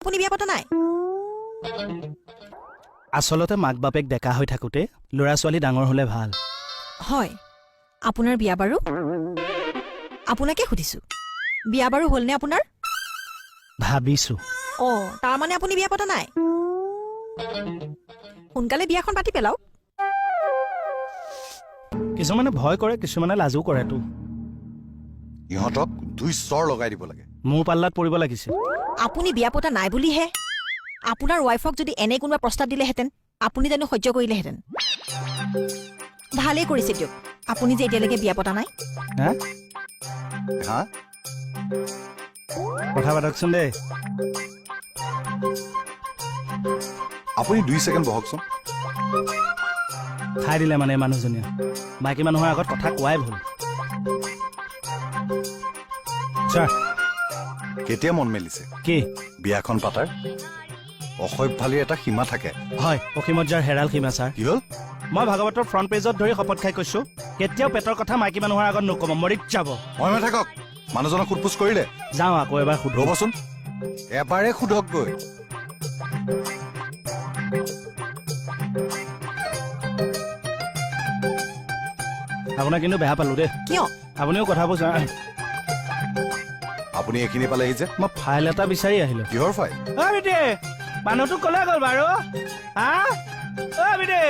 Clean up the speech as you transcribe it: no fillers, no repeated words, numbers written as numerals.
আপুনি বিয়া পতা নাই? আচলতে মাক বাপেক ডেকা হৈ থাকোতে ল'ৰা ছোৱালী ডাঙৰ হলে ভাল। হয়, আপোনাৰ বিয়া বাৰু? আপোনাকে সুধিছো, বিয়া বাৰু হ'লনে আপোনাৰ? ভাবিছো। তাৰমানে আপুনি বিয়া পতা নাই? সোনকালে বিয়াখন পাতি পেলাওক। কিছুমানে ভয় কৰে, কিছুমানে লাজো কৰেতো। ইহঁতক 2 চৰ লগাই দিব লাগে। মোৰ পাল্লাত পৰিব লাগিছিল। আপুনি বিয়া পতা নাই বুলিহে। আপোনাৰ ৱাইফক যদি এনে কোনোবা প্ৰস্তাৱ দিলেহেঁতেন আপুনি জানো সহ্য কৰিলেহেঁতেন? ভালেই কৰিছে দিয়ক, আপুনি যে এতিয়ালৈকে বিয়া পতা নাই। হা হা কথা পাতকচোন দেই। আপুনি 2 ছেকেণ্ড বহকচোন। খাই দিলে মানে মানুহজনীয়ে। বাকী মানুহৰ আগত কথা কোৱাই ভুল। ছাৰ কেতিয়া মন মেলিছে কি? বিয়াখন পাতাৰ? অসভ্যালিৰ এটা সীমা থাকে। হয়, অসীমত যাৰ হেৰাল সীমা ছাৰ। কি হ'ল? মই ভাগৱতৰ ফ্ৰণ্ট পেজত ধৰি শপত খাই কৈছো, কেতিয়াও পেটৰ কথা মাইকী মানুহৰ আগত নকব, মৰিত যাব। মই নাথাকক। মানুহজনক সোধপোছ কৰিলে? যাওঁ আকৌ এবাৰ সুধো। ৰ'বচোন, এবাৰে সোধকগৈ। আপোনাক কিন্তু বেয়া পালো দেই। কিয়? আপুনিও কথাবোৰ আপুনি এইখিনি পালেহি যে? মই ফাইল এটা বিচাৰি আহিলো। কিহৰ ফাইল? বিদে মানুহটো কলে গ'ল বাৰু? হা বিদে